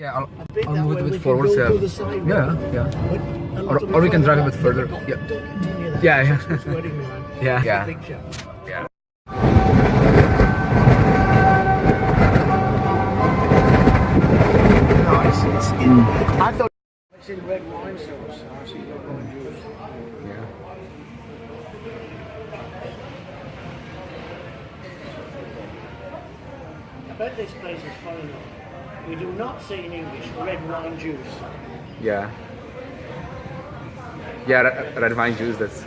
Yeah, a bit I'll that move way, it a we bit can forward. go through the side road. Yeah. But a lot of Or we can further drive a bit back, further. don't Yeah. get too near that. Yeah. It's wedding land. Yeah. It's Yeah. a big show. Yeah. No, it's in. I thought. It's in red wine sauce. I see red wine juice. Yeah. I bet this place is funny enough. We do not say in English red wine juice. Yeah. Yeah, red wine juice. That's